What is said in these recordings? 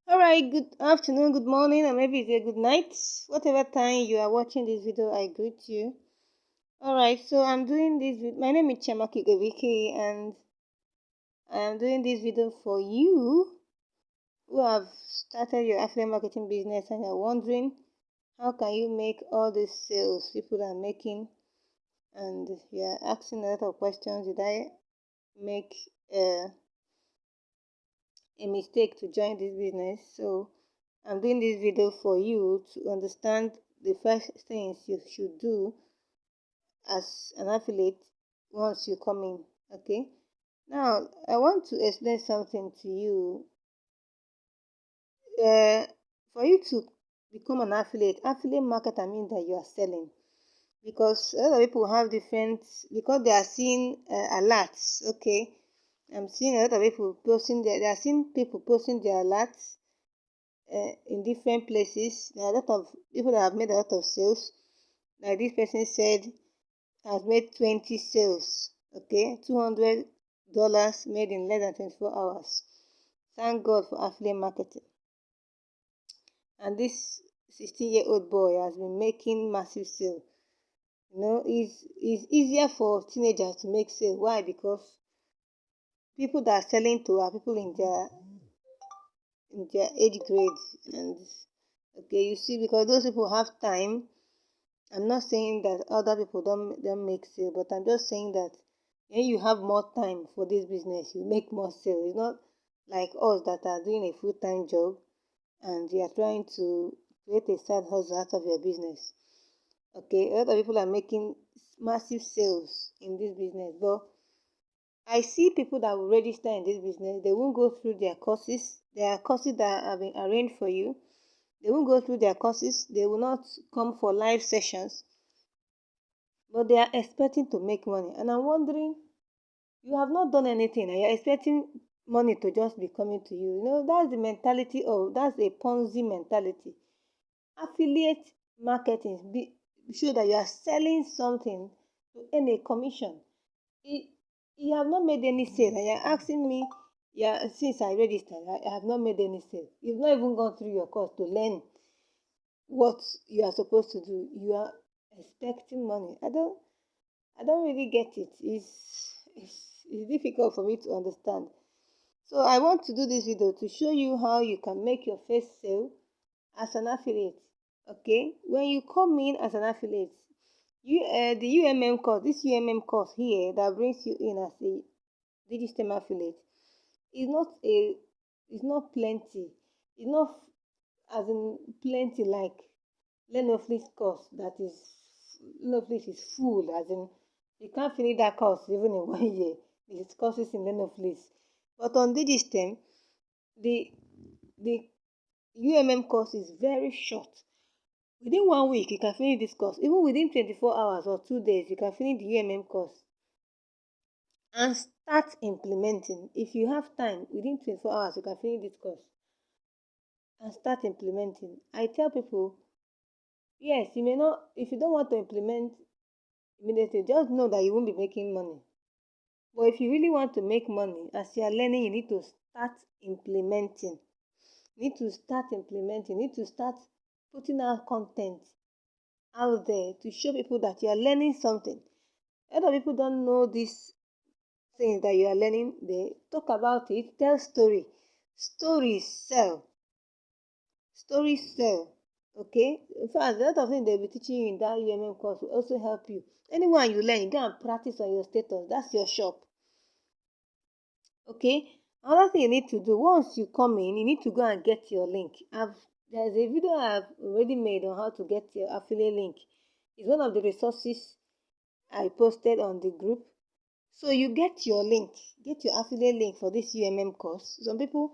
All right, good afternoon, good morning, or maybe it's a good night. Whatever time you are watching this video, I greet you. All right, so I'm doing this. My name is Chamaki Gobiki, and I am doing this video for you who have started your affiliate marketing business and you're wondering how can you make all these sales people are making, and you're asking a lot of questions. Did I make a a mistake to join this business? So I'm doing this video for you to understand the first things you should do as an affiliate once you come in. Okay, now I want to explain something to you. For you to become an affiliate marketer means that you are selling, because a lot of people have different, because they are seeing alerts. Okay, I'm seeing a lot of people posting they are seeing people posting their alerts in different places. There are a lot of people that have made a lot of sales. Like this person said, has made 20 sales. Okay, $200 made in less than 24 hours. Thank God for affiliate marketing. And this 16-year-old boy has been making massive sales. It's easier for teenagers to make sales. Why? Because people that are selling to are people in their age grade. And okay, you see, because those people have time. I'm not saying that other people don't make sales, but I'm just saying that when you have more time for this business, you make more sales. It's not like us that are doing a full-time job and you are trying to create a side hustle out of your business. Okay, a lot of people are making massive sales in this business, but I see people that will register in this business. They won't go through their courses. There are courses that have been arranged for you. They won't go through their courses. They will not come for live sessions, but they are expecting to make money. And I'm wondering, you have not done anything and you're expecting money to just be coming to you. That's the mentality of, that's a Ponzi mentality. Affiliate marketing show that you are selling something to earn a commission. It, you have not made any sale and you're asking me, yeah, since I registered, I have not made any sale. You've not even gone through your course to learn what you are supposed to do. You are expecting money. I don't really get it. It's difficult for me to understand. So I want to do this video to show you how you can make your first sale as an affiliate. Okay, when you come in as an affiliate, the UMM course, this UMM course here that brings you in as a digitstem affiliate is not a is not plenty. It's not as in plenty like Lenoflix course that is Lenoflix is full, as in you can't finish that course even in 1 year. It's courses in Lenoflix. But on Digistem, the the UMM course is very short. Within 1 week, you can finish this course. Even within 24 hours or 2 days, you can finish the UMM course and start implementing. If you have time, within 24 hours, you can finish this course and start implementing. I tell people, yes, you may not, if you don't want to implement immediately, just know that you won't be making money. But if you really want to make money, as you are learning, you need to start implementing. You need to start implementing. You need to start putting out content out there to show people that you are learning something. A lot of people don't know these things that you are learning. They talk about it, tell story. Stories sell. Stories sell. Okay? In fact, a lot of things they'll be teaching you in that UMM course will also help you. Anyone you learn, you go and practice on your status. That's your shop. Okay, another thing you need to do once you come in, you need to go and get your link. There's a video I've already made on how to get your affiliate link. It's one of the resources I posted on the group. So you get your link, get your affiliate link for this UMM course. Some people,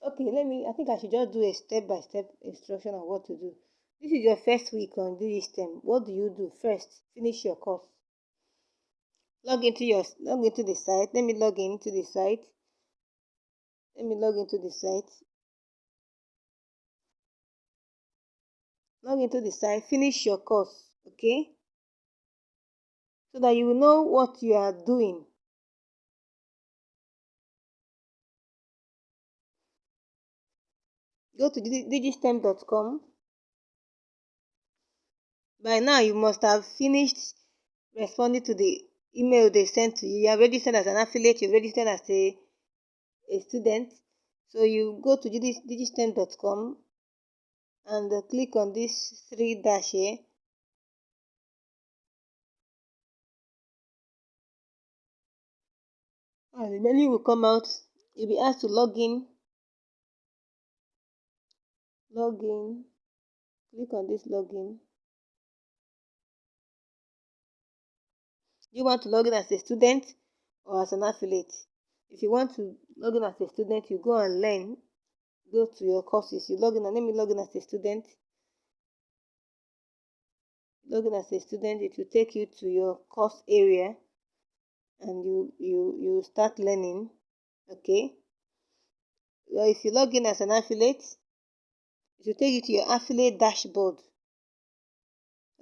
okay, I think I should just do a step-by-step instruction on what to do. This is your first week on digitstem. What do you do first? Finish your course. Log into the site. Let me log into the site. Let me log into the site. Log into the site, finish your course, okay? So that you will know what you are doing. go to digitstem.com. By now, you must have finished responding to the email they sent to you. You are registered as an affiliate, you're registered as a student. So you go to digitstem.com and click on this three dash here. And the menu will come out. You'll be asked to log in. Click on this login. You want to log in as a student or as an affiliate? If you want to log in as a student, you go and learn. Go to your courses. You log in and let me log in as a student. Log in as a student, it will take you to your course area and you start learning. Okay. Well, if you log in as an affiliate, it will take you to your affiliate dashboard.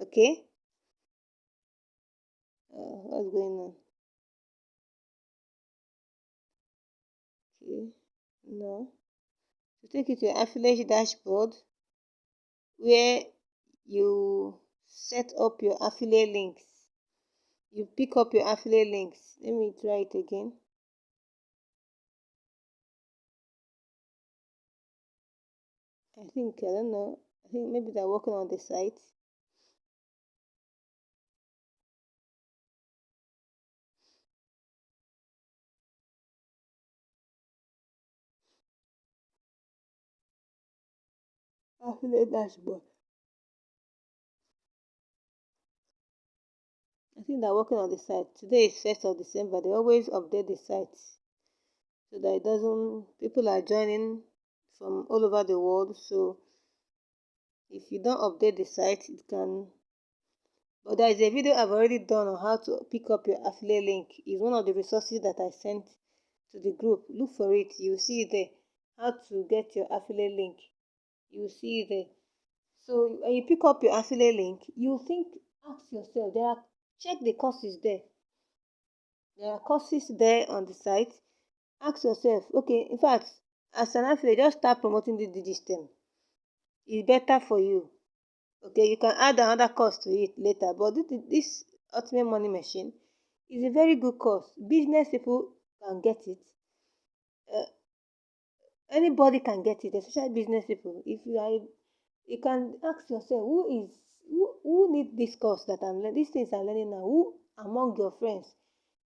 Okay. What's going on? Okay. No. To take you to your affiliate dashboard where you set up your affiliate links. You pick up your affiliate links. Let me try it again. I don't know. I think maybe they're working on the site. Affiliate dashboard. I think they're working on the site. Today is 1st of December. They always update the site so that it doesn't, people are joining from all over the world. So if you don't update the site, it can. But there is a video I've already done on how to pick up your affiliate link. It's one of the resources that I sent to the group. Look for it. You'll see it there. How to get your affiliate link. You'll see it there. So when you pick up your affiliate link, you think, ask yourself, check the courses there. There are courses there on the site. Ask yourself, okay, in fact, as an affiliate, just start promoting the digitstem. It's better for you. Okay, you can add another course to it later, but this ultimate money machine is a very good course. Business people can get it. Uh, Anybody can get it, especially business people. If you are, you can ask yourself, who need this course that I'm learning? These things I'm learning now. Who among your friends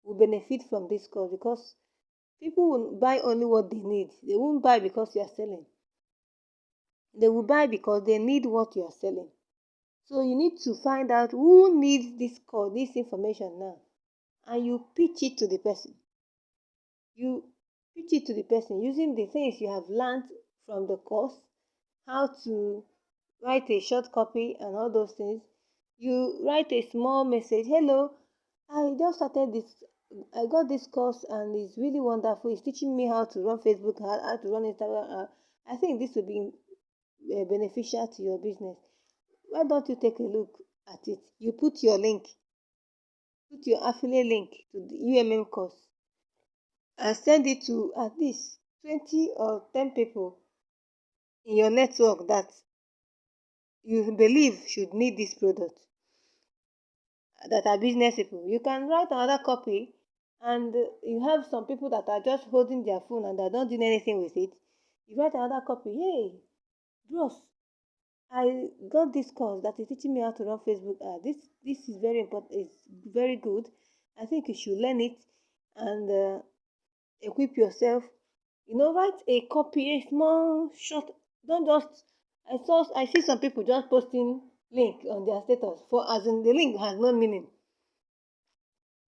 will benefit from this course? Because people will buy only what they need. They won't buy because you are selling. They will buy because they need what you are selling. So you need to find out who needs this course, this information now, and you pitch it to the person. You pitch it to the person using the things you have learned from the course, how to write a short copy and all those things. You write a small message. Hello, I just started this. I got this course and it's really wonderful. It's teaching me how to run Facebook, how to run Instagram. I think this will be beneficial to your business. Why don't you take a look at it? You put your link, put your affiliate link to the UMM course and send it to at least 20 or 10 people in your network that you believe should need this product, that are business people. You can write another copy and you have some people that are just holding their phone and they don't doing anything with it. You write another copy. Hey, bros, I got this course that is teaching me how to run Facebook ads. This is very important. It's very good. I think you should learn it and equip yourself. Write a copy, a small short. Don't just. I see some people just posting link on their status for as in the link has no meaning.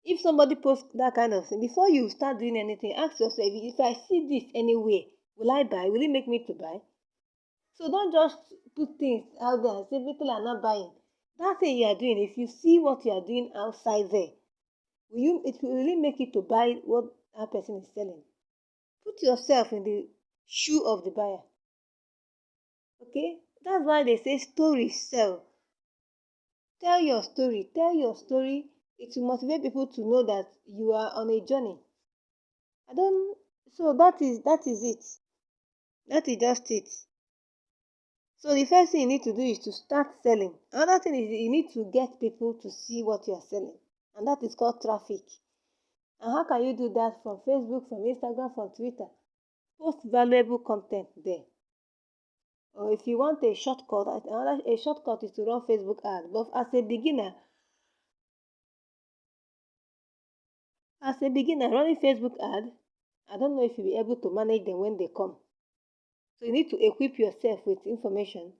If somebody posts that kind of thing, before you start doing anything, ask yourself, if I see this anywhere, will I buy? Will it make me to buy? So don't just put things out there and say people are not buying. That thing you are doing, if you see what you are doing outside there, it will really make you to buy what that person is selling. Put yourself in the shoe of the buyer. Okay? That's why they say stories sell. Tell your story. Tell your story. It will motivate people to know that you are on a journey. I don't So that is it. That is just it. So the first thing you need to do is to start selling. Another thing is you need to get people to see what you are selling, and that is called traffic. And how can you do that? From Facebook, from Instagram, from Twitter? Post valuable content there. Or if you want a shortcut, another a shortcut is to run Facebook ads. But as a beginner running Facebook ad, I don't know if you'll be able to manage them when they come. So you need to equip yourself with information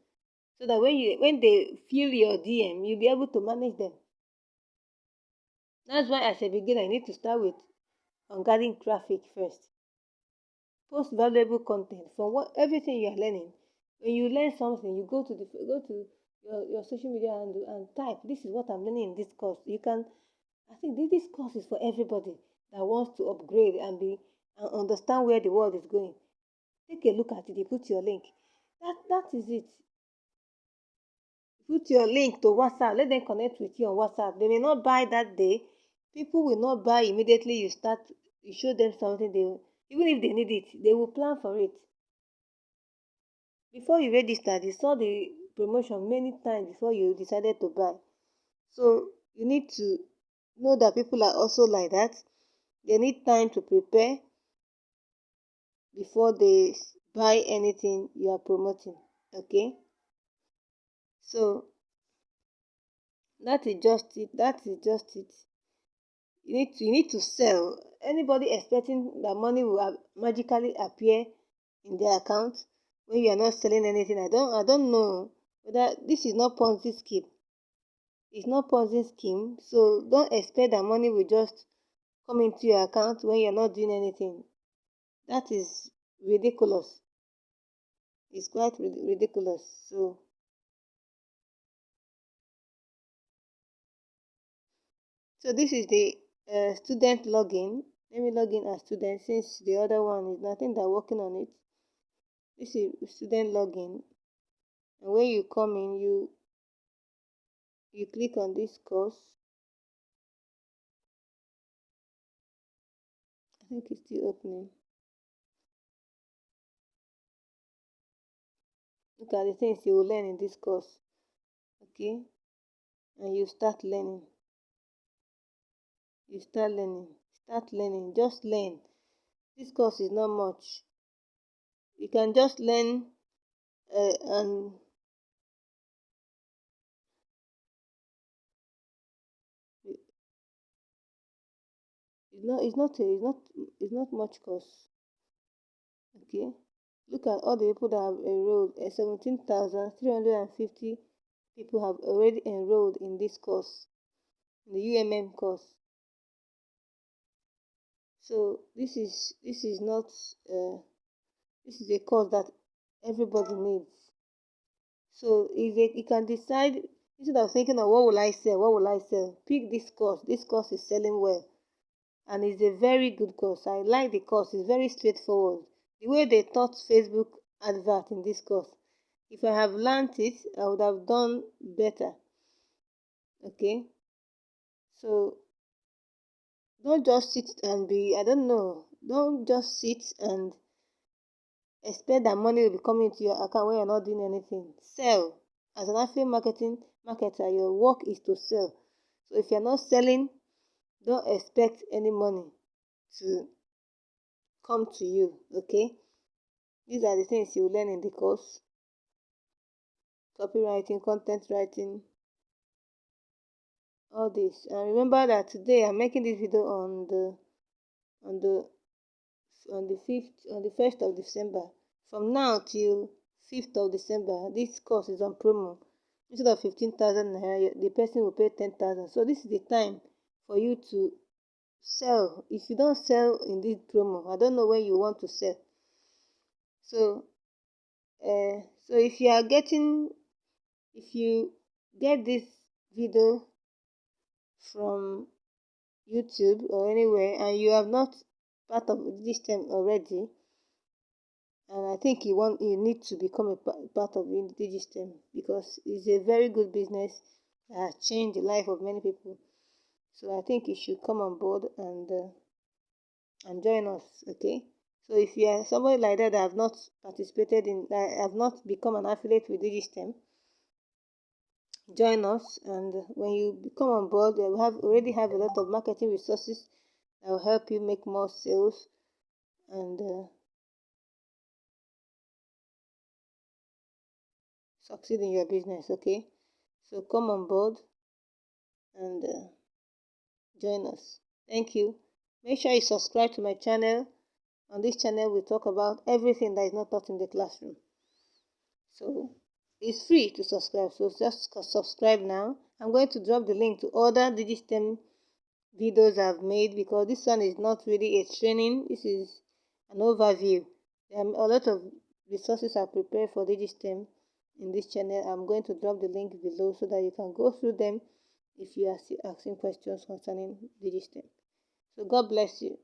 so that when they fill your DM, you'll be able to manage them. That's why as a beginner, you need to start with on gathering traffic first. Post valuable content from what everything you are learning. When you learn something, you go to your social media and type, this is what I'm learning in this course. You can, I think this course is for everybody that wants to upgrade and understand where the world is going. Take a look at it. You put your link. That is it. Put your link to WhatsApp. Let them connect with you on WhatsApp. They may not buy that day. People will not buy immediately. You show them something. Even if they need it, they will plan for it. Before you registered, you saw the promotion many times before you decided to buy. So you need to know that people are also like that. They need time to prepare before they buy anything you are promoting. Okay? So that is just it. That is just it. You need to sell. Anybody expecting that money will magically appear in their account when you are not selling anything, I don't know whether this is not Ponzi scheme. It's not Ponzi scheme, so don't expect that money will just come into your account when you're not doing anything. That is ridiculous. It's quite ridiculous. So this is the student login. Let me log in as student since the other one is nothing that working on it. This is student login, and when you come in, you click on this course. I think it's still opening. Look at the things you will learn in this course. Okay, and you start learning. You start learning. Start learning. Just learn. This course is not much. You can just learn and it's not much course. Okay, look at all the people that have enrolled. 17,350 people have already enrolled in this course, in the UMM course. So this is not this is a course that everybody needs. So you can decide, instead of thinking of what will I sell, pick this course. This course is selling well, and it's a very good course. I like the course. It's very straightforward. The way they taught Facebook advert in this course, if I have learned it, I would have done better. Okay, so don't just sit and be, I don't know, don't just sit and expect that money will be coming into your account when you're not doing anything. Sell. As an affiliate marketer, your work is to sell. So if you're not selling, don't expect any money to come to you. Okay? These are the things you learn in the course. Copywriting, content writing, all this. And remember that today I'm making this video on the on the 1st of December. From now till 5th of December, this course is on promo. Instead of 15,000 naira, the person will pay 10,000. So this is the time for you to sell. If you don't sell in this promo, I don't know when you want to sell. So so if you get this video from YouTube or anywhere and you have not part of this time already, and I think you need to become a part of digitstem because it's a very good business that has changed the life of many people. So I think you should come on board and join us. Okay, So if you are somebody like that have not participated in, that have not become an affiliate with digitstem, join us. And when you become on board, we already have a lot of marketing resources that will help you make more sales and succeed in your business. Okay, so come on board and join us. Thank you. Make sure you subscribe to my channel. On this channel we talk about everything that is not taught in the classroom, so it's free to subscribe. So just subscribe now. I'm going to drop the link to other digitstem videos I've made, because this one is not really a training, this is an overview. There are a lot of resources I prepared for digitstem in this channel. I'm going to drop the link below so that you can go through them if you are still asking questions concerning digitstem. So God bless you.